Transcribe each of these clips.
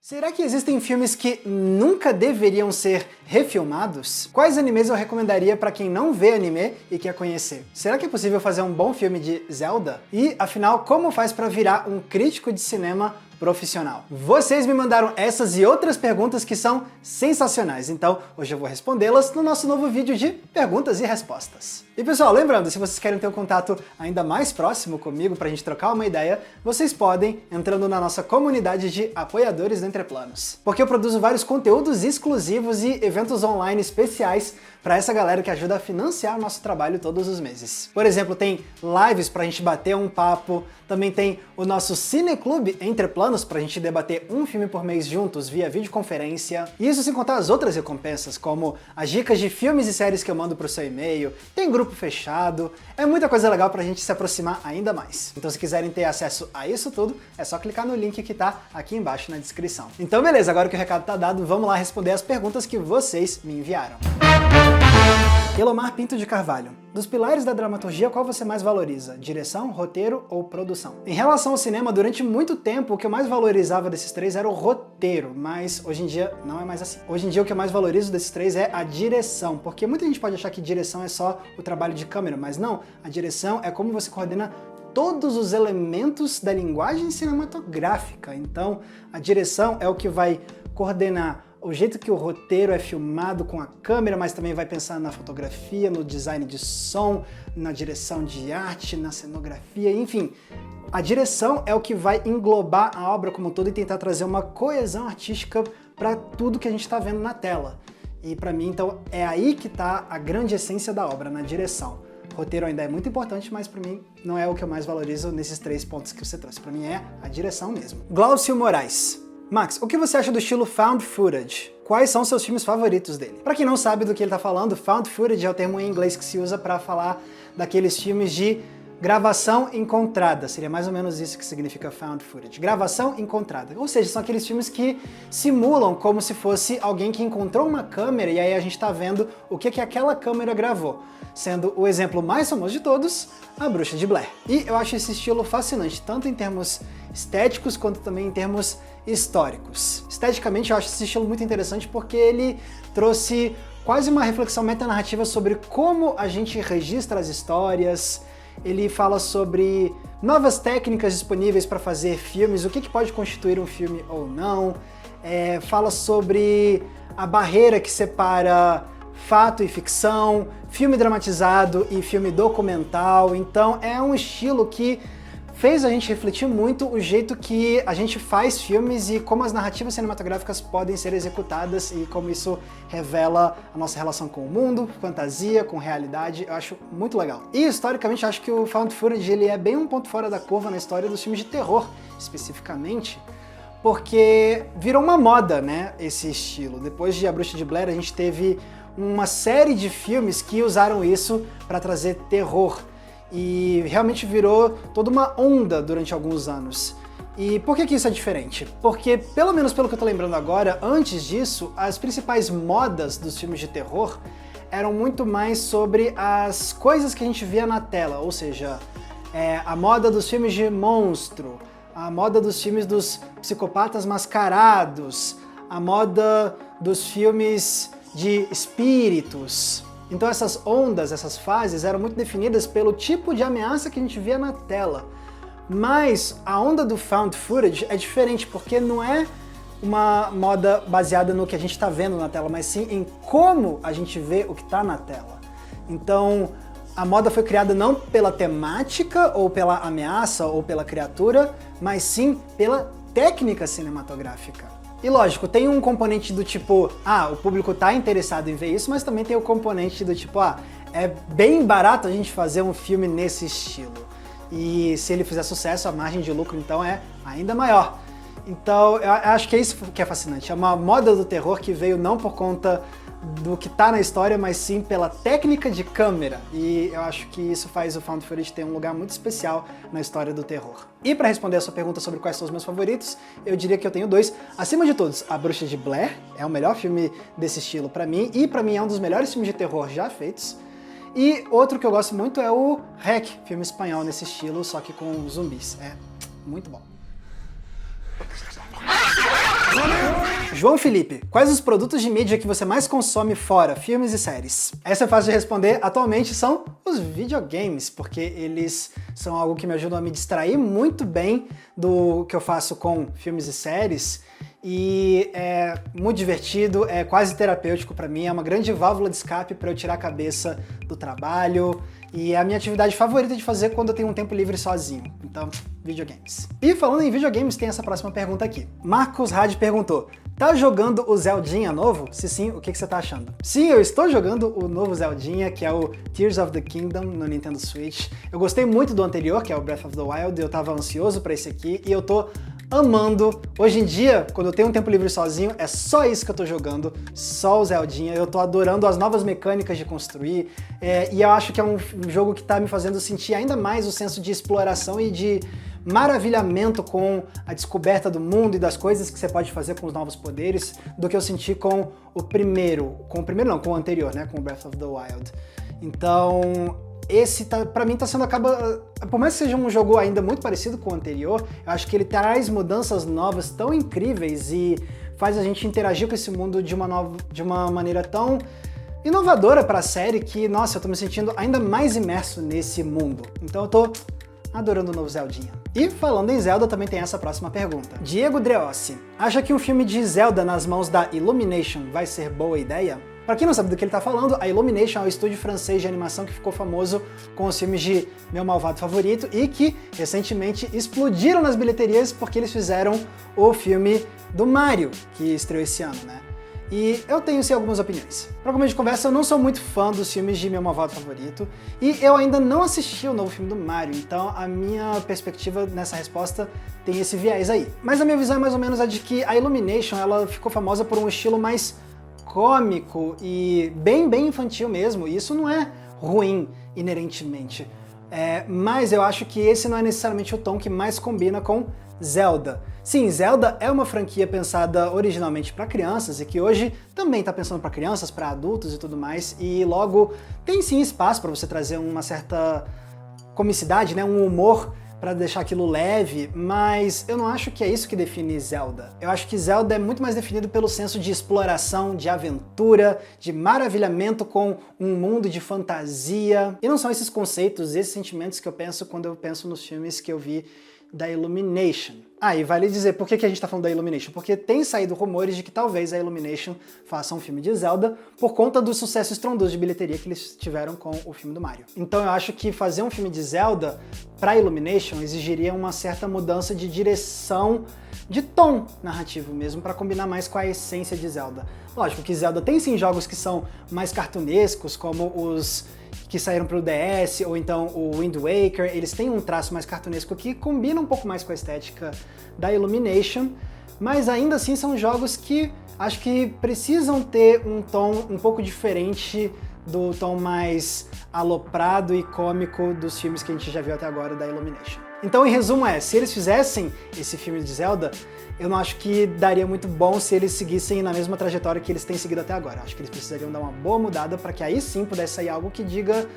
Será que existem filmes que nunca deveriam ser refilmados? Quais animes eu recomendaria para quem não vê anime e quer conhecer? Será que é possível fazer um bom filme de Zelda? E, afinal, como faz para virar um crítico de cinema profissional? Vocês me mandaram essas e outras perguntas que são sensacionais, então hoje eu vou respondê-las no nosso novo vídeo de perguntas e respostas. E pessoal, lembrando, se vocês querem ter um contato ainda mais próximo comigo pra gente trocar uma ideia, vocês podem entrando na nossa comunidade de apoiadores do Entreplanos. Porque eu produzo vários conteúdos exclusivos e eventos online especiais para essa galera que ajuda a financiar o nosso trabalho todos os meses. Por exemplo, tem lives pra gente bater um papo, também tem o nosso Cineclube Entreplanos pra gente debater um filme por mês juntos via videoconferência. E isso sem contar as outras recompensas, como as dicas de filmes e séries que eu mando pro seu e-mail, tem grupo fechado, é muita coisa legal pra gente se aproximar ainda mais. Então se quiserem ter acesso a isso tudo, é só clicar no link que tá aqui embaixo na descrição. Então beleza, agora que o recado tá dado, vamos lá responder as perguntas que vocês me enviaram. Elomar Pinto de Carvalho. Dos pilares da dramaturgia, qual você mais valoriza? Direção, roteiro ou produção? Em relação ao cinema, durante muito tempo, o que eu mais valorizava desses três era o roteiro, mas hoje em dia não é mais assim. Hoje em dia o que eu mais valorizo desses três é a direção, porque muita gente pode achar que direção é só o trabalho de câmera, mas não, a direção é como você coordena todos os elementos da linguagem cinematográfica. Então, a direção é o que vai coordenar o jeito que o roteiro é filmado com a câmera, mas também vai pensar na fotografia, no design de som, na direção de arte, na cenografia, enfim. A direção é o que vai englobar a obra como um todo e tentar trazer uma coesão artística para tudo que a gente está vendo na tela. E para mim, então, é aí que está a grande essência da obra, na direção. O roteiro ainda é muito importante, mas para mim não é o que eu mais valorizo nesses três pontos que você trouxe. Para mim é a direção mesmo. Glaucio Moraes. Max, o que você acha do estilo Found Footage? Quais são seus filmes favoritos dele? Para quem não sabe do que ele tá falando, Found Footage é o termo em inglês que se usa para falar daqueles filmes de gravação encontrada. Seria mais ou menos isso que significa Found Footage. Gravação encontrada. Ou seja, são aqueles filmes que simulam como se fosse alguém que encontrou uma câmera e aí a gente tá vendo o que aquela câmera gravou. Sendo o exemplo mais famoso de todos, A Bruxa de Blair. E eu acho esse estilo fascinante, tanto em termos estéticos quanto também em termos históricos. Esteticamente eu acho esse estilo muito interessante porque ele trouxe quase uma reflexão metanarrativa sobre como a gente registra as histórias. Ele fala sobre novas técnicas disponíveis para fazer filmes, o que pode constituir um filme ou não. Fala sobre a barreira que separa fato e ficção, filme dramatizado e filme documental. Então é um estilo que fez a gente refletir muito o jeito que a gente faz filmes e como as narrativas cinematográficas podem ser executadas e como isso revela a nossa relação com o mundo, fantasia, com realidade. Eu acho muito legal. E historicamente eu acho que o Found Footage ele é bem um ponto fora da curva na história dos filmes de terror, especificamente, porque virou uma moda, né, esse estilo. Depois de A Bruxa de Blair a gente teve uma série de filmes que usaram isso para trazer terror. E realmente virou toda uma onda durante alguns anos. E por que isso é diferente? Porque, pelo menos pelo que eu tô lembrando agora, antes disso, as principais modas dos filmes de terror eram muito mais sobre as coisas que a gente via na tela, ou seja, a moda dos filmes de monstro, a moda dos filmes dos psicopatas mascarados, a moda dos filmes de espíritos. Então essas ondas, essas fases eram muito definidas pelo tipo de ameaça que a gente via na tela. Mas a onda do Found Footage é diferente, porque não é uma moda baseada no que a gente está vendo na tela, mas sim em como a gente vê o que está na tela. Então a moda foi criada não pela temática, ou pela ameaça, ou pela criatura, mas sim pela técnica cinematográfica. E lógico, tem um componente do tipo, o público tá interessado em ver isso, mas também tem o componente do tipo, é bem barato a gente fazer um filme nesse estilo. E se ele fizer sucesso, a margem de lucro então é ainda maior. Então, eu acho que é isso que é fascinante. É uma moda do terror que veio não por conta do que tá na história, mas sim pela técnica de câmera. E eu acho que isso faz o Found Footage ter um lugar muito especial na história do terror. E para responder a sua pergunta sobre quais são os meus favoritos, eu diria que eu tenho dois. Acima de todos, A Bruxa de Blair é o melhor filme desse estilo para mim, e para mim é um dos melhores filmes de terror já feitos. E outro que eu gosto muito é o REC, filme espanhol nesse estilo, só que com zumbis. É muito bom. João Felipe, quais os produtos de mídia que você mais consome fora filmes e séries? Essa é fácil de responder. Atualmente são os videogames, porque eles são algo que me ajudam a me distrair muito bem do que eu faço com filmes e séries. E é muito divertido, é quase terapêutico pra mim, é uma grande válvula de escape para eu tirar a cabeça do trabalho. E é a minha atividade favorita de fazer quando eu tenho um tempo livre sozinho. Então, videogames. E falando em videogames, tem essa próxima pergunta aqui. Marcos Rad perguntou: tá jogando o Zeldinha novo? Se sim, o que você tá achando? Sim, eu estou jogando o novo Zeldinha, que é o Tears of the Kingdom no Nintendo Switch. Eu gostei muito do anterior, que é o Breath of the Wild, eu tava ansioso pra esse aqui, e eu tô amando. Hoje em dia, quando eu tenho um tempo livre sozinho, é só isso que eu tô jogando, só o Zeldinha. Eu tô adorando as novas mecânicas de construir, e eu acho que é um jogo que tá me fazendo sentir ainda mais o senso de exploração e de maravilhamento com a descoberta do mundo e das coisas que você pode fazer com os novos poderes do que eu senti com o primeiro. Com o anterior, né? Com o Breath of the Wild. Então, esse pra mim tá sendo, por mais que seja um jogo ainda muito parecido com o anterior, eu acho que ele traz mudanças novas tão incríveis e faz a gente interagir com esse mundo de uma maneira tão inovadora pra série que, nossa, eu tô me sentindo ainda mais imerso nesse mundo. Então eu tô adorando o novo Zeldinha. E falando em Zelda, também tem essa próxima pergunta. Diego Dreossi, acha que um filme de Zelda nas mãos da Illumination vai ser boa ideia? Pra quem não sabe do que ele tá falando, a Illumination é o estúdio francês de animação que ficou famoso com os filmes de Meu Malvado Favorito e que recentemente explodiram nas bilheterias porque eles fizeram o filme do Mario, que estreou esse ano, né? E eu tenho sim algumas opiniões. Pra começo de conversa, eu não sou muito fã dos filmes de Meu Malvado Favorito e eu ainda não assisti o novo filme do Mario, então a minha perspectiva nessa resposta tem esse viés aí. Mas a minha visão é mais ou menos a de que a Illumination ela ficou famosa por um estilo mais cômico e bem infantil mesmo, e isso não é ruim inerentemente. Mas eu acho que esse não é necessariamente o tom que mais combina com Zelda. Sim, Zelda é uma franquia pensada originalmente para crianças e que hoje também está pensando para crianças, para adultos e tudo mais, e logo tem sim espaço para você trazer uma certa comicidade, né, um humor para deixar aquilo leve, mas eu não acho que é isso que define Zelda. Eu acho que Zelda é muito mais definido pelo senso de exploração, de aventura, de maravilhamento com um mundo de fantasia. E não são esses conceitos, esses sentimentos que eu penso quando eu penso nos filmes que eu vi da Illumination. E vale dizer por que a gente tá falando da Illumination, porque tem saído rumores de que talvez a Illumination faça um filme de Zelda por conta do sucesso estrondoso de bilheteria que eles tiveram com o filme do Mario. Então eu acho que fazer um filme de Zelda pra Illumination exigiria uma certa mudança de direção, de tom narrativo mesmo, pra combinar mais com a essência de Zelda. Lógico que Zelda tem sim jogos que são mais cartunescos, como os que saíram pro DS, ou então o Wind Waker, eles têm um traço mais cartunesco que combina um pouco mais com a estética da Illumination, mas ainda assim são jogos que acho que precisam ter um tom um pouco diferente do tom mais aloprado e cômico dos filmes que a gente já viu até agora da Illumination. Então, em resumo se eles fizessem esse filme de Zelda, eu não acho que daria muito bom se eles seguissem na mesma trajetória que eles têm seguido até agora. Acho que eles precisariam dar uma boa mudada para que aí sim pudesse sair algo que diga: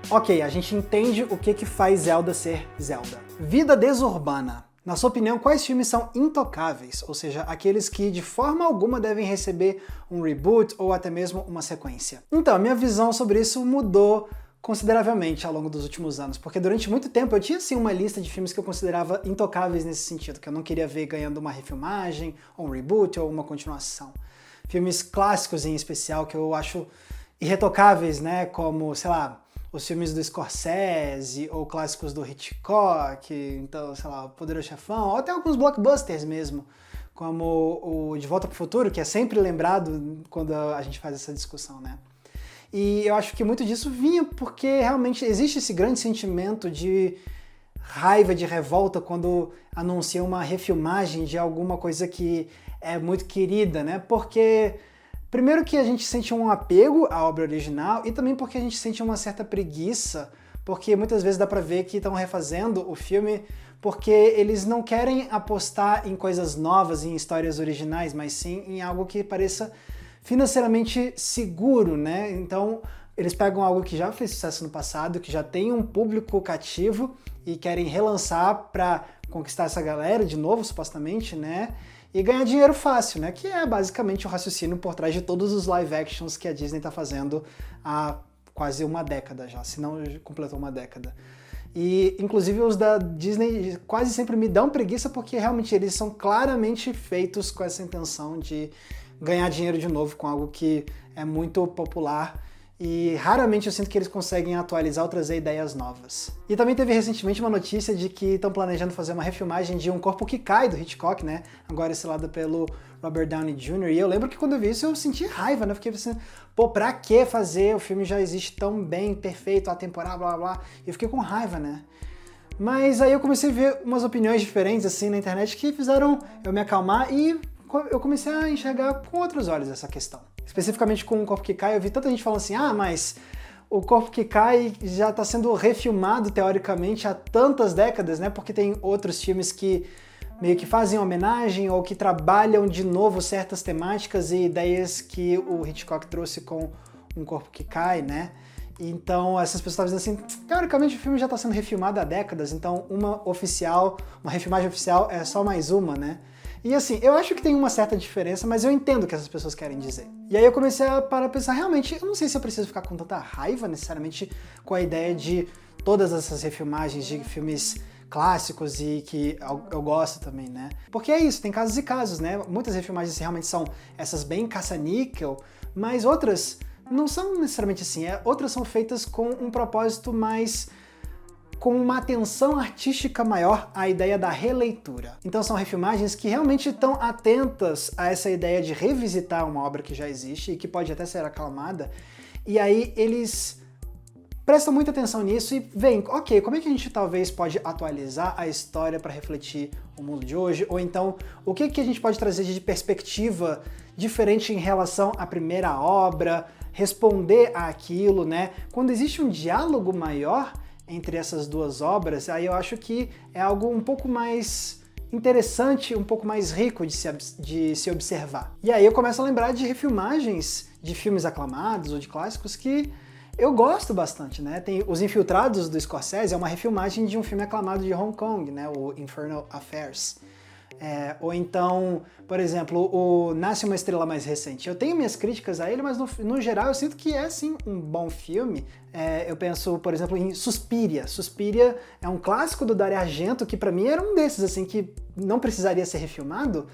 ok, a gente entende o que faz Zelda ser Zelda. Vida Desurbana. Na sua opinião, quais filmes são intocáveis, ou seja, aqueles que de forma alguma devem receber um reboot ou até mesmo uma sequência? Então, a minha visão sobre isso mudou consideravelmente ao longo dos últimos anos, porque durante muito tempo eu tinha sim uma lista de filmes que eu considerava intocáveis nesse sentido, que eu não queria ver ganhando uma refilmagem, ou um reboot, ou uma continuação. Filmes clássicos em especial que eu acho irretocáveis, né, como, sei lá, os filmes do Scorsese, ou clássicos do Hitchcock, então, sei lá, O Poderoso Chefão, ou até alguns blockbusters mesmo, como o De Volta para o Futuro, que é sempre lembrado quando a gente faz essa discussão, né? E eu acho que muito disso vinha porque realmente existe esse grande sentimento de raiva, de revolta quando anuncia uma refilmagem de alguma coisa que é muito querida, né? Porque primeiro que a gente sente um apego à obra original e também porque a gente sente uma certa preguiça, porque muitas vezes dá pra ver que estão refazendo o filme porque eles não querem apostar em coisas novas, em histórias originais, mas sim em algo que pareça financeiramente seguro, né? Então eles pegam algo que já fez sucesso no passado, que já tem um público cativo e querem relançar para conquistar essa galera de novo, supostamente, né? e ganhar dinheiro fácil, né? Que é basicamente o raciocínio por trás de todos os live actions que a Disney tá fazendo há quase uma década já, se não completou uma década. E, inclusive, os da Disney quase sempre me dão preguiça porque realmente eles são claramente feitos com essa intenção de ganhar dinheiro de novo com algo que é muito popular e raramente eu sinto que eles conseguem atualizar ou trazer ideias novas. E também teve recentemente uma notícia de que estão planejando fazer uma refilmagem de Um Corpo que Cai, do Hitchcock, né? Agora estrelada pelo Robert Downey Jr. E eu lembro que quando eu vi isso eu senti raiva, né? Fiquei pensando, pô, pra que fazer? O filme já existe tão bem, perfeito, atemporal, blá blá blá. E eu fiquei com raiva, né? Mas aí eu comecei a ver umas opiniões diferentes assim na internet que fizeram eu me acalmar e eu comecei a enxergar com outros olhos essa questão. Especificamente com O Corpo que Cai, eu vi tanta gente falando assim, mas O Corpo que Cai já está sendo refilmado teoricamente há tantas décadas, né? Porque tem outros filmes que meio que fazem homenagem ou que trabalham de novo certas temáticas e ideias que o Hitchcock trouxe com Um Corpo que Cai, né? Então essas pessoas estavam dizendo assim, teoricamente o filme já está sendo refilmado há décadas, então uma refilmagem oficial é só mais uma, né? E assim, eu acho que tem uma certa diferença, mas eu entendo o que essas pessoas querem dizer. E aí eu comecei a parar a pensar, realmente, eu não sei se eu preciso ficar com tanta raiva necessariamente com a ideia de todas essas refilmagens de filmes clássicos e que eu gosto também, né? Porque é isso, tem casos e casos, né? Muitas refilmagens realmente são essas bem caça-níquel, mas outras não são necessariamente assim, outras são feitas com um propósito mais com uma atenção artística maior à ideia da releitura. Então são refilmagens que realmente estão atentas a essa ideia de revisitar uma obra que já existe e que pode até ser aclamada, e aí eles prestam muita atenção nisso e veem, ok, como é que a gente talvez pode atualizar a história para refletir o mundo de hoje, ou então o que a gente pode trazer de perspectiva diferente em relação à primeira obra, responder àquilo, né? Quando existe um diálogo maior entre essas duas obras, aí eu acho que é algo um pouco mais interessante, um pouco mais rico de se observar. E aí eu começo a lembrar de refilmagens de filmes aclamados ou de clássicos que eu gosto bastante, né? Tem Os Infiltrados, do Scorsese, é uma refilmagem de um filme aclamado de Hong Kong, né? O Infernal Affairs. Ou então, por exemplo, o Nasce uma Estrela mais recente. Eu tenho minhas críticas a ele, mas no geral eu sinto que é sim um bom filme. Eu penso, por exemplo, em Suspiria. Suspiria é um clássico do Dario Argento, que pra mim era um desses, assim, que não precisaria ser refilmado.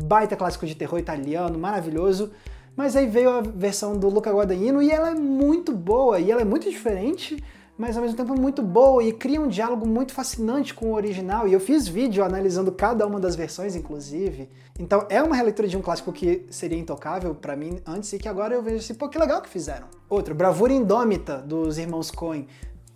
Baita clássico de terror italiano, maravilhoso. Mas aí veio a versão do Luca Guadagnino e ela é muito boa, e ela é muito diferente, mas ao mesmo tempo muito boa e cria um diálogo muito fascinante com o original. E eu fiz vídeo analisando cada uma das versões, inclusive. Então é uma releitura de um clássico que seria intocável pra mim antes e que agora eu vejo assim, pô, que legal que fizeram. Outro, Bravura Indômita, dos irmãos Coen.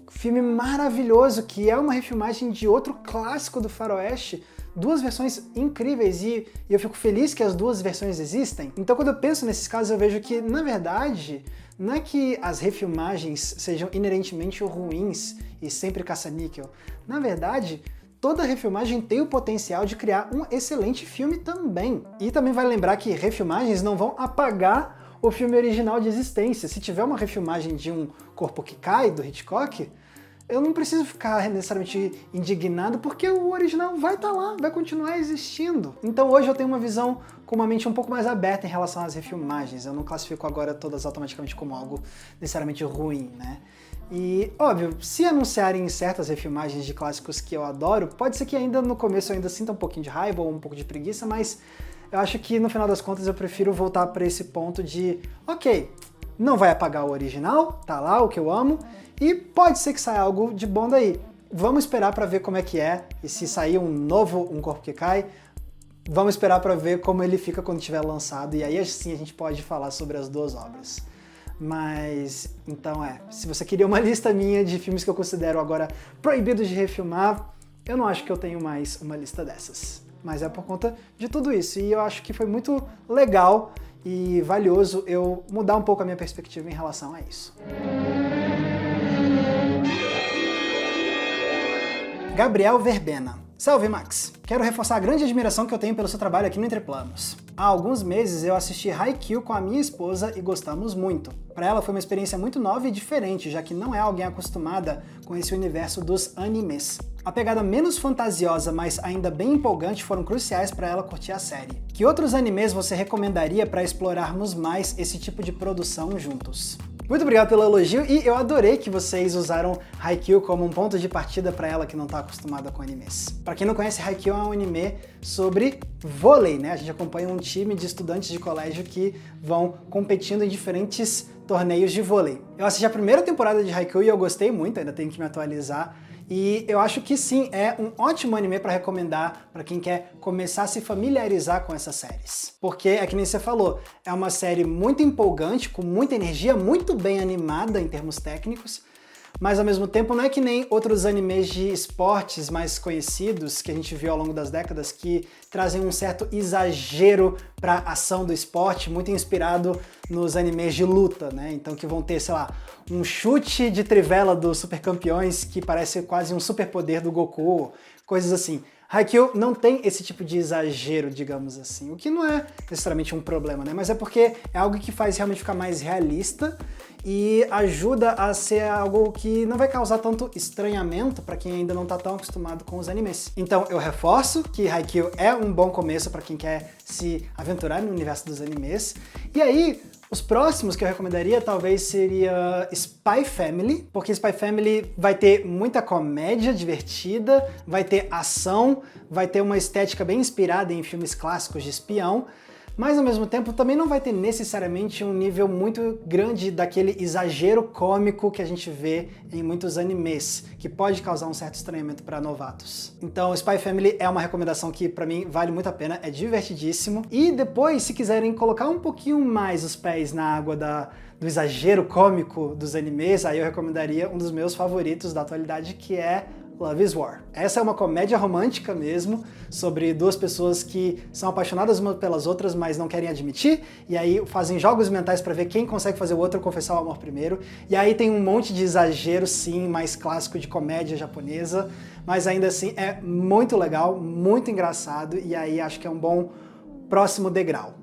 Filme maravilhoso, que é uma refilmagem de outro clássico do faroeste. Duas versões incríveis e eu fico feliz que as duas versões existem. Então quando eu penso nesses casos eu vejo que, na verdade, não é que as refilmagens sejam inerentemente ruins e sempre caça-níquel. Na verdade, toda refilmagem tem o potencial de criar um excelente filme também. E também vale lembrar que refilmagens não vão apagar o filme original de existência. Se tiver uma refilmagem de Um Corpo que Cai, do Hitchcock, eu não preciso ficar necessariamente indignado, porque o original vai estar lá, vai continuar existindo. Então hoje eu tenho uma visão com uma mente um pouco mais aberta em relação às refilmagens. Eu não classifico agora todas automaticamente como algo necessariamente ruim, né? E, óbvio, se anunciarem certas refilmagens de clássicos que eu adoro, pode ser que ainda no começo eu ainda sinta um pouquinho de raiva ou um pouco de preguiça, mas eu acho que no final das contas eu prefiro voltar para esse ponto de, ok, não vai apagar o original, tá lá, o que eu amo, e pode ser que saia algo de bom daí. Vamos esperar para ver como é que é, e se sair um novo Um Corpo que Cai, vamos esperar para ver como ele fica quando estiver lançado, e aí sim a gente pode falar sobre as duas obras. Mas, então se você queria uma lista minha de filmes que eu considero agora proibidos de refilmar, eu não acho que eu tenho mais uma lista dessas. Mas é por conta de tudo isso, e eu acho que foi muito legal e valioso eu mudar um pouco a minha perspectiva em relação a isso. Gabriel Verbena. Salve, Max! Quero reforçar a grande admiração que eu tenho pelo seu trabalho aqui no Entre Planos. Há alguns meses eu assisti Haikyuu com a minha esposa e gostamos muito. Para ela foi uma experiência muito nova e diferente, já que não é alguém acostumada com esse universo dos animes. A pegada menos fantasiosa, mas ainda bem empolgante foram cruciais para ela curtir a série. Que outros animes você recomendaria para explorarmos mais esse tipo de produção juntos? Muito obrigado pelo elogio e eu adorei que vocês usaram Haikyuu como um ponto de partida para ela que não está acostumada com animes. Para quem não conhece, Haikyuu é um anime sobre vôlei, né? A gente acompanha um time de estudantes de colégio que vão competindo em diferentes torneios de vôlei. Eu assisti a primeira temporada de Haikyuu e eu gostei muito, ainda tenho que me atualizar. E eu acho que sim, é um ótimo anime para recomendar para quem quer começar a se familiarizar com essas séries. Porque, é que nem você falou, é uma série muito empolgante, com muita energia, muito bem animada em termos técnicos, mas ao mesmo tempo não é que nem outros animes de esportes mais conhecidos que a gente viu ao longo das décadas que trazem um certo exagero para a ação do esporte, muito inspirado nos animes de luta, né? Então que vão ter, sei lá, um chute de trivela dos Super Campeões que parece quase um superpoder do Goku, coisas assim. Haikyuu não tem esse tipo de exagero, digamos assim, o que não é necessariamente um problema, né? Mas é porque é algo que faz realmente ficar mais realista e ajuda a ser algo que não vai causar tanto estranhamento para quem ainda não está tão acostumado com os animes. Então eu reforço que Haikyuu é um bom começo para quem quer se aventurar no universo dos animes. E aí, os próximos que eu recomendaria talvez seria Spy Family, porque Spy Family vai ter muita comédia divertida, vai ter ação, vai ter uma estética bem inspirada em filmes clássicos de espião, mas ao mesmo tempo também não vai ter necessariamente um nível muito grande daquele exagero cômico que a gente vê em muitos animes, que pode causar um certo estranhamento para novatos. Então Spy Family é uma recomendação que para mim vale muito a pena, é divertidíssimo. E depois, se quiserem colocar um pouquinho mais os pés na água do exagero cômico dos animes, aí eu recomendaria um dos meus favoritos da atualidade, que é Love is War. Essa é uma comédia romântica mesmo, sobre duas pessoas que são apaixonadas umas pelas outras, mas não querem admitir, e aí fazem jogos mentais para ver quem consegue fazer o outro confessar o amor primeiro, e aí tem um monte de exagero, sim, mais clássico de comédia japonesa, mas ainda assim é muito legal, muito engraçado, e aí acho que é um bom próximo degrau.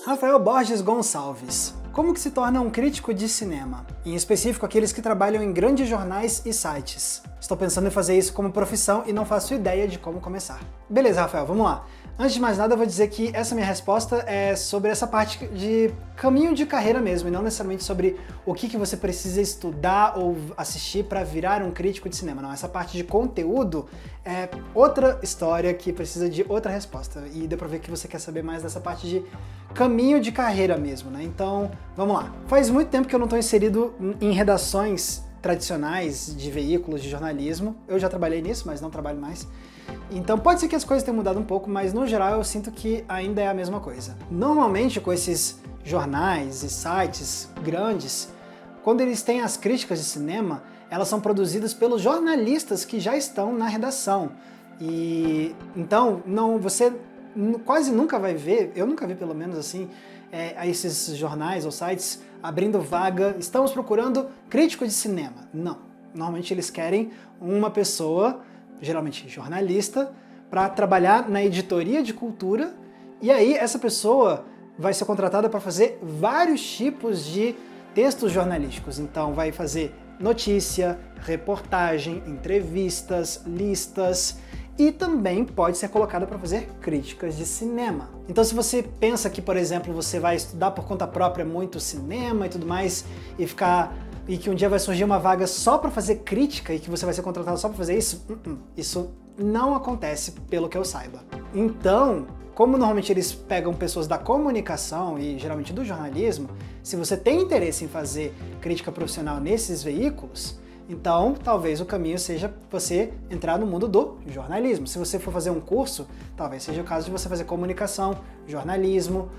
Rafael Borges Gonçalves. Como que se torna um crítico de cinema? Em específico, aqueles que trabalham em grandes jornais e sites. Estou pensando em fazer isso como profissão e não faço ideia de como começar. Beleza, Rafael, vamos lá. Antes de mais nada, eu vou dizer que essa minha resposta é sobre essa parte de caminho de carreira mesmo, e não necessariamente sobre o que você precisa estudar ou assistir para virar um crítico de cinema. Não, essa parte de conteúdo é outra história que precisa de outra resposta. E deu pra ver que você quer saber mais dessa parte de caminho de carreira mesmo, né? Então, vamos lá. Faz muito tempo que eu não estou inserido em redações tradicionais de veículos de jornalismo. Eu já trabalhei nisso, mas não trabalho mais. Então pode ser que as coisas tenham mudado um pouco, mas no geral eu sinto que ainda é a mesma coisa. Normalmente com esses jornais e sites grandes, quando eles têm as críticas de cinema, elas são produzidas pelos jornalistas que já estão na redação. E então você quase nunca vai ver, eu nunca vi pelo menos assim, esses jornais ou sites abrindo vaga, estamos procurando crítico de cinema. Não, normalmente eles querem uma pessoa, geralmente jornalista, para trabalhar na editoria de cultura, e aí essa pessoa vai ser contratada para fazer vários tipos de textos jornalísticos. Então vai fazer notícia, reportagem, entrevistas, listas, e também pode ser colocada para fazer críticas de cinema. Então se você pensa que, por exemplo, você vai estudar por conta própria muito cinema e tudo mais, e que um dia vai surgir uma vaga só para fazer crítica e que você vai ser contratado só para fazer isso, isso não acontece, pelo que eu saiba. Então, como normalmente eles pegam pessoas da comunicação e geralmente do jornalismo, se você tem interesse em fazer crítica profissional nesses veículos, então talvez o caminho seja você entrar no mundo do jornalismo. Se você for fazer um curso, talvez seja o caso de você fazer comunicação, jornalismo,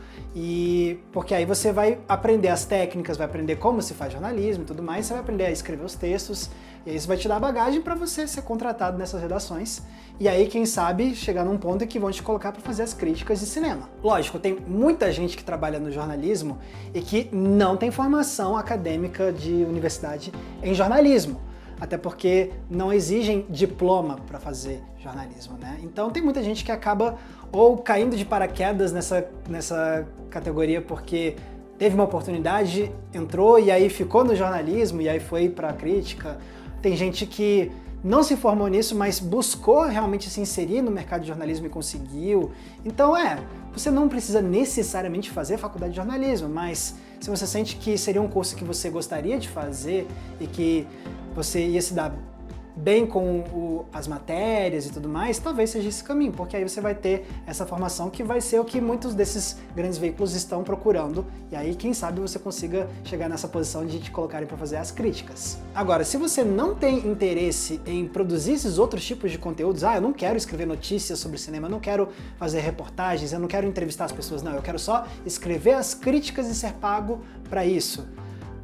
porque aí você vai aprender as técnicas, vai aprender como se faz jornalismo e tudo mais, você vai aprender a escrever os textos, e aí isso vai te dar bagagem para você ser contratado nessas redações, e aí quem sabe chegar num ponto em que vão te colocar para fazer as críticas de cinema. Lógico, tem muita gente que trabalha no jornalismo e que não tem formação acadêmica de universidade em jornalismo, até porque não exigem diploma para fazer jornalismo, né? Então tem muita gente que acaba ou caindo de paraquedas nessa categoria porque teve uma oportunidade, entrou e aí ficou no jornalismo e aí foi para a crítica. Tem gente que não se formou nisso, mas buscou realmente se inserir no mercado de jornalismo e conseguiu. Então você não precisa necessariamente fazer faculdade de jornalismo, mas se você sente que seria um curso que você gostaria de fazer e que você ia se dar bem com as matérias e tudo mais, talvez seja esse caminho, porque aí você vai ter essa formação que vai ser o que muitos desses grandes veículos estão procurando, e aí quem sabe você consiga chegar nessa posição de te colocarem para fazer as críticas. Agora, se você não tem interesse em produzir esses outros tipos de conteúdos, eu não quero escrever notícias sobre cinema, eu não quero fazer reportagens, eu não quero entrevistar as pessoas, não, eu quero só escrever as críticas e ser pago para isso.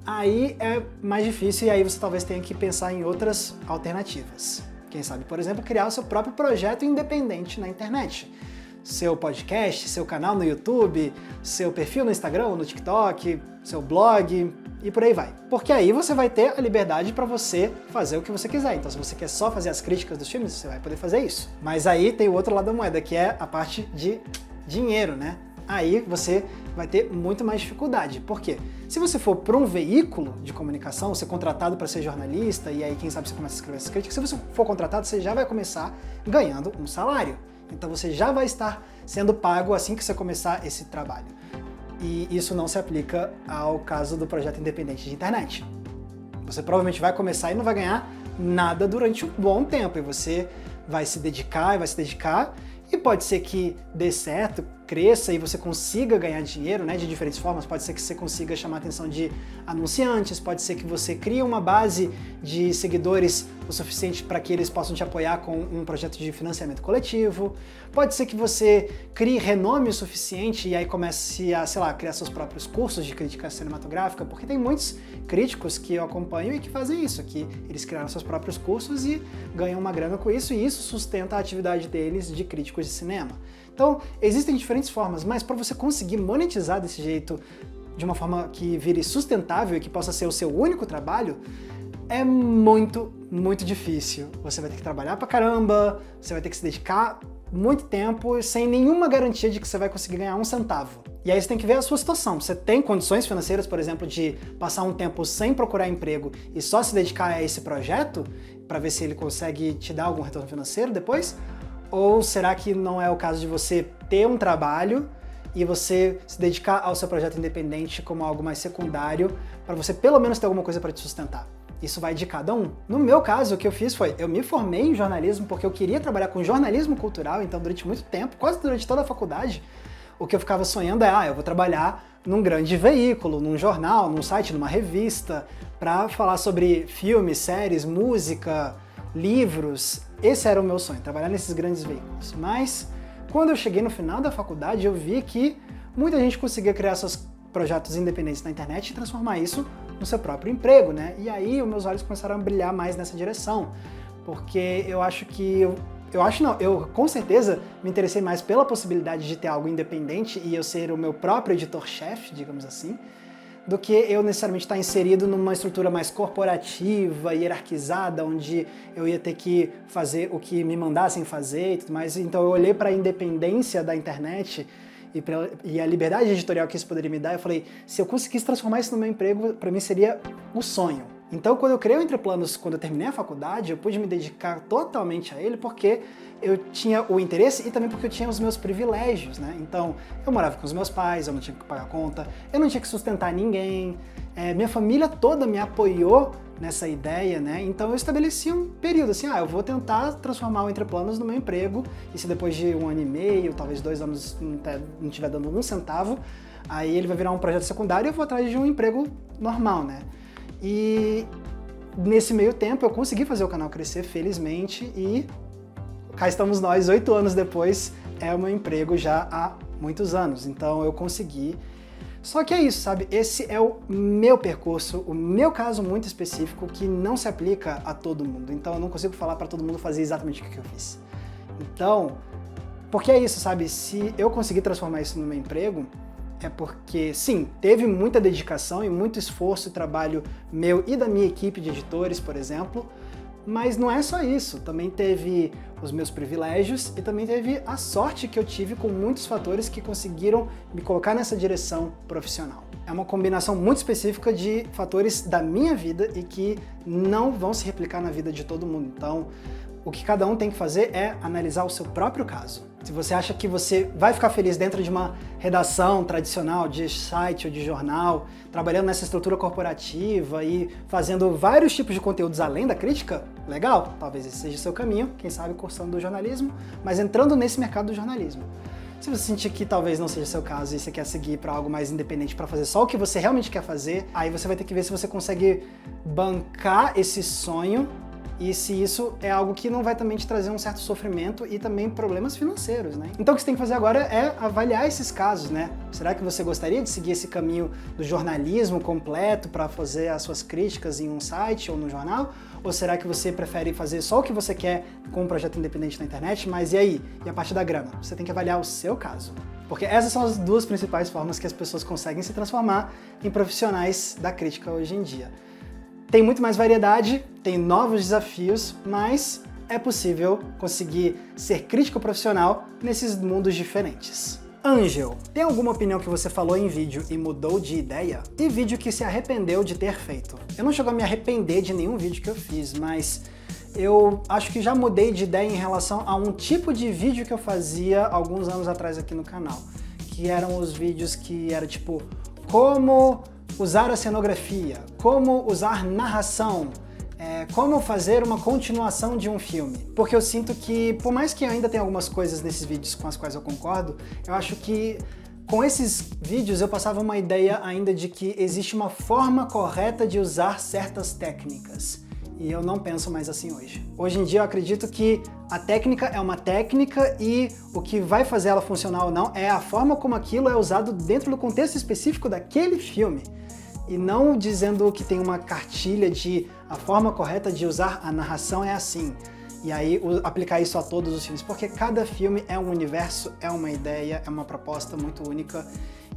Aí é mais difícil e aí você talvez tenha que pensar em outras alternativas. Quem sabe, por exemplo, criar o seu próprio projeto independente na internet. Seu podcast, seu canal no YouTube, seu perfil no Instagram, no TikTok, seu blog e por aí vai. Porque aí você vai ter a liberdade para você fazer o que você quiser. Então se você quer só fazer as críticas dos filmes, você vai poder fazer isso. Mas aí tem o outro lado da moeda, que é a parte de dinheiro, né? Aí você vai ter muito mais dificuldade. Por quê? Se você for para um veículo de comunicação, ser contratado para ser jornalista, e aí quem sabe você começa a escrever essas críticas, se você for contratado, você já vai começar ganhando um salário. Então você já vai estar sendo pago assim que você começar esse trabalho. E isso não se aplica ao caso do projeto independente de internet. Você provavelmente vai começar e não vai ganhar nada durante um bom tempo, e você vai se dedicar, e pode ser que dê certo, cresça e você consiga ganhar dinheiro, né, de diferentes formas. Pode ser que você consiga chamar a atenção de anunciantes, pode ser que você crie uma base de seguidores o suficiente para que eles possam te apoiar com um projeto de financiamento coletivo. Pode ser que você crie renome o suficiente e aí comece a, sei lá, criar seus próprios cursos de crítica cinematográfica, porque tem muitos críticos que eu acompanho e que fazem isso, que eles criaram seus próprios cursos e ganham uma grana com isso, e isso sustenta a atividade deles de críticos de cinema. Então, existem diferentes formas, mas para você conseguir monetizar desse jeito, de uma forma que vire sustentável e que possa ser o seu único trabalho, é muito, muito difícil. Você vai ter que trabalhar pra caramba, você vai ter que se dedicar muito tempo sem nenhuma garantia de que você vai conseguir ganhar um centavo. E aí você tem que ver a sua situação. Você tem condições financeiras, por exemplo, de passar um tempo sem procurar emprego e só se dedicar a esse projeto para ver se ele consegue te dar algum retorno financeiro depois? Ou será que não é o caso de você ter um trabalho e você se dedicar ao seu projeto independente como algo mais secundário para você pelo menos ter alguma coisa para te sustentar? Isso vai de cada um. No meu caso, o que eu fiz foi, eu me formei em jornalismo porque eu queria trabalhar com jornalismo cultural, então durante muito tempo, quase durante toda a faculdade, o que eu ficava sonhando é, eu vou trabalhar num grande veículo, num jornal, num site, numa revista, para falar sobre filmes, séries, música, livros. Esse era o meu sonho, trabalhar nesses grandes veículos. Mas quando eu cheguei no final da faculdade, eu vi que muita gente conseguia criar seus projetos independentes na internet e transformar isso no seu próprio emprego, né? E aí os meus olhos começaram a brilhar mais nessa direção, porque eu com certeza me interessei mais pela possibilidade de ter algo independente e eu ser o meu próprio editor-chefe, digamos assim, do que eu necessariamente estar inserido numa estrutura mais corporativa, hierarquizada, onde eu ia ter que fazer o que me mandassem fazer e tudo mais. Então eu olhei para a independência da internet e a liberdade editorial que isso poderia me dar, eu falei, se eu conseguisse transformar isso no meu emprego, para mim seria o sonho. Então, quando eu criei o Entre Planos, quando eu terminei a faculdade, eu pude me dedicar totalmente a ele porque eu tinha o interesse e também porque eu tinha os meus privilégios, né? Então, eu morava com os meus pais, eu não tinha que pagar conta, eu não tinha que sustentar ninguém, minha família toda me apoiou nessa ideia, né? Então eu estabeleci um período assim, eu vou tentar transformar o Entre Planos no meu emprego, e se depois de 1 ano e meio, talvez 2 anos não estiver dando um centavo, aí ele vai virar um projeto secundário e eu vou atrás de um emprego normal, né? E nesse meio tempo eu consegui fazer o canal crescer, felizmente, e cá estamos nós, 8 anos depois, é o meu emprego já há muitos anos, então eu consegui. Só que é isso, sabe? Esse é o meu percurso, o meu caso muito específico que não se aplica a todo mundo. Então eu não consigo falar para todo mundo fazer exatamente o que eu fiz. Então, porque é isso, sabe? Se eu conseguir transformar isso no meu emprego, é porque, sim, teve muita dedicação e muito esforço e trabalho meu e da minha equipe de editores, por exemplo, mas não é só isso, também teve os meus privilégios e também teve a sorte que eu tive com muitos fatores que conseguiram me colocar nessa direção profissional. É uma combinação muito específica de fatores da minha vida e que não vão se replicar na vida de todo mundo. Então, o que cada um tem que fazer é analisar o seu próprio caso. Se você acha que você vai ficar feliz dentro de uma redação tradicional de site ou de jornal, trabalhando nessa estrutura corporativa e fazendo vários tipos de conteúdos além da crítica, legal, talvez esse seja o seu caminho, quem sabe cursando do jornalismo, mas entrando nesse mercado do jornalismo. Se você sentir que talvez não seja o seu caso e você quer seguir para algo mais independente, para fazer só o que você realmente quer fazer, aí você vai ter que ver se você consegue bancar esse sonho e se isso é algo que não vai também te trazer um certo sofrimento e também problemas financeiros, né? Então o que você tem que fazer agora é avaliar esses casos, né? Será que você gostaria de seguir esse caminho do jornalismo completo para fazer as suas críticas em um site ou no jornal? Ou será que você prefere fazer só o que você quer com um projeto independente na internet, mas e aí? E a parte da grana? Você tem que avaliar o seu caso. Porque essas são as duas principais formas que as pessoas conseguem se transformar em profissionais da crítica hoje em dia. Tem muito mais variedade, tem novos desafios, mas é possível conseguir ser crítico profissional nesses mundos diferentes. Ângel, tem alguma opinião que você falou em vídeo e mudou de ideia? E vídeo que se arrependeu de ter feito? Eu não chego a me arrepender de nenhum vídeo que eu fiz, mas eu acho que já mudei de ideia em relação a um tipo de vídeo que eu fazia alguns anos atrás aqui no canal, que eram os vídeos que era tipo, como usar a cenografia, como usar narração, como fazer uma continuação de um filme. Porque eu sinto que, por mais que ainda tenha algumas coisas nesses vídeos com as quais eu concordo, eu acho que com esses vídeos eu passava uma ideia ainda de que existe uma forma correta de usar certas técnicas. E eu não penso mais assim hoje. Hoje em dia eu acredito que a técnica é uma técnica e o que vai fazer ela funcionar ou não é a forma como aquilo é usado dentro do contexto específico daquele filme. E não dizendo que tem uma cartilha de a forma correta de usar a narração é assim. E aí aplicar isso a todos os filmes, porque cada filme é um universo, é uma ideia, é uma proposta muito única.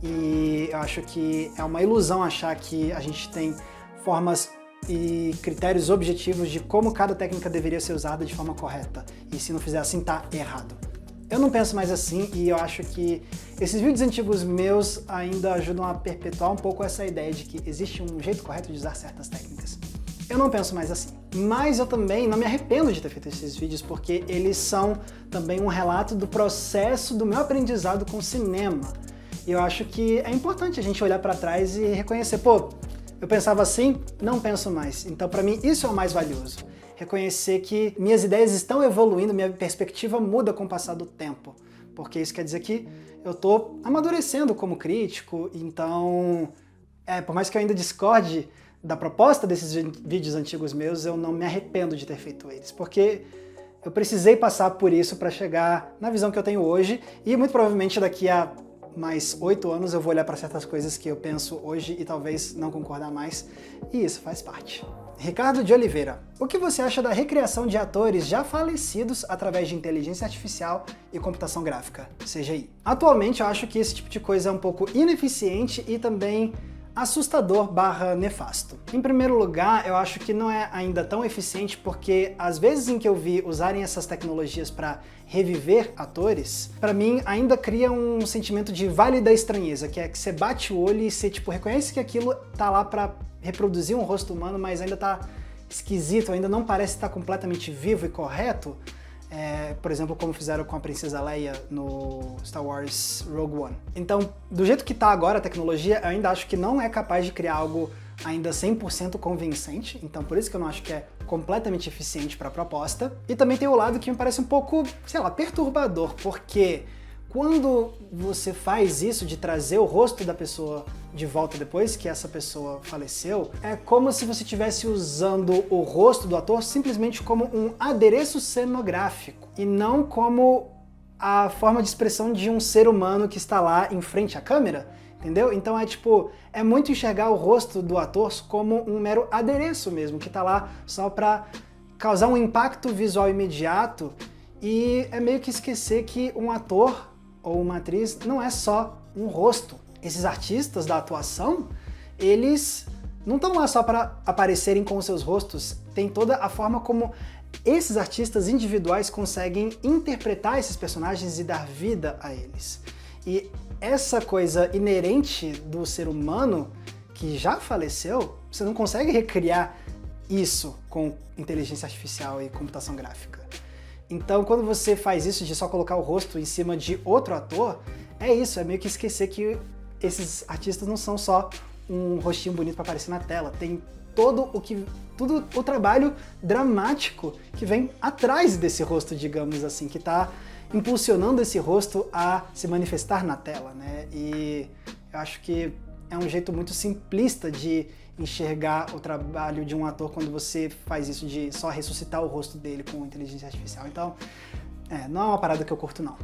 E eu acho que é uma ilusão achar que a gente tem formas e critérios objetivos de como cada técnica deveria ser usada de forma correta. E se não fizer assim, tá errado. Eu não penso mais assim e eu acho que esses vídeos antigos meus ainda ajudam a perpetuar um pouco essa ideia de que existe um jeito correto de usar certas técnicas. Eu não penso mais assim. Mas eu também não me arrependo de ter feito esses vídeos porque eles são também um relato do processo do meu aprendizado com cinema. E eu acho que é importante a gente olhar para trás e reconhecer, pô, eu pensava assim, não penso mais. Então para mim isso é o mais valioso. Reconhecer que minhas ideias estão evoluindo, minha perspectiva muda com o passar do tempo. Porque isso quer dizer que eu tô amadurecendo como crítico, então, por mais que eu ainda discorde da proposta desses vídeos antigos meus, eu não me arrependo de ter feito eles, porque eu precisei passar por isso para chegar na visão que eu tenho hoje, e muito provavelmente daqui a mais 8 anos eu vou olhar para certas coisas que eu penso hoje e talvez não concordar mais, e isso faz parte. Ricardo de Oliveira, o que você acha da recriação de atores já falecidos através de inteligência artificial e computação gráfica, CGI? Atualmente eu acho que esse tipo de coisa é um pouco ineficiente e também assustador/nefasto. Em primeiro lugar, eu acho que não é ainda tão eficiente porque as vezes em que eu vi usarem essas tecnologias para reviver atores, para mim ainda cria um sentimento de vale da estranheza, que é que você bate o olho e você tipo reconhece que aquilo tá lá para reproduzir um rosto humano, mas ainda tá esquisito, ainda não parece estar completamente vivo e correto. Por exemplo, como fizeram com a Princesa Leia no Star Wars Rogue One. Então, do jeito que tá agora a tecnologia, eu ainda acho que não é capaz de criar algo ainda 100% convincente, então por isso que eu não acho que é completamente eficiente para a proposta. E também tem o lado que me parece um pouco, sei lá, perturbador, porque quando você faz isso de trazer o rosto da pessoa de volta depois que essa pessoa faleceu, é como se você estivesse usando o rosto do ator simplesmente como um adereço cenográfico e não como a forma de expressão de um ser humano que está lá em frente à câmera, entendeu? Então é muito enxergar o rosto do ator como um mero adereço mesmo, que está lá só para causar um impacto visual imediato, e é meio que esquecer que um ator ou uma atriz não é só um rosto. esses artistas da atuação, eles não estão lá só para aparecerem com os seus rostos, tem toda a forma como esses artistas individuais conseguem interpretar esses personagens e dar vida a eles. E essa coisa inerente do ser humano que já faleceu, você não consegue recriar isso com inteligência artificial e computação gráfica. Então, quando você faz isso de só colocar o rosto em cima de outro ator, é isso, é meio que esquecer que esses artistas não são só um rostinho bonito para aparecer na tela, tem todo o trabalho dramático que vem atrás desse rosto, digamos assim, que está impulsionando esse rosto a se manifestar na tela, né? E eu acho que é um jeito muito simplista de enxergar o trabalho de um ator quando você faz isso de só ressuscitar o rosto dele com inteligência artificial. Então, não é uma parada que eu curto, não.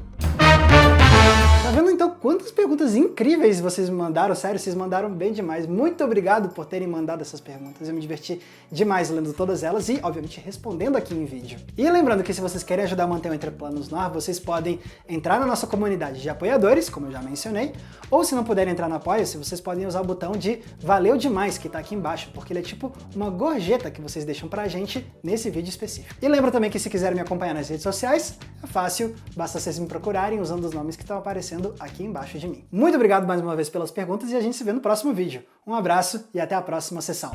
Tá vendo então quantas perguntas incríveis vocês me mandaram? Sério, vocês mandaram bem demais. Muito obrigado por terem mandado essas perguntas. Eu me diverti demais lendo todas elas e, obviamente, respondendo aqui em vídeo. E lembrando que se vocês querem ajudar a manter o Entre Planos no ar, vocês podem entrar na nossa comunidade de apoiadores, como eu já mencionei, ou se não puderem entrar no Apoia-se, vocês podem usar o botão de Valeu Demais, que tá aqui embaixo, porque ele é tipo uma gorjeta que vocês deixam pra gente nesse vídeo específico. E lembra também que se quiserem me acompanhar nas redes sociais, é fácil, basta vocês me procurarem usando os nomes que estão aparecendo aqui embaixo de mim. Muito obrigado mais uma vez pelas perguntas e a gente se vê no próximo vídeo. Um abraço e até a próxima sessão.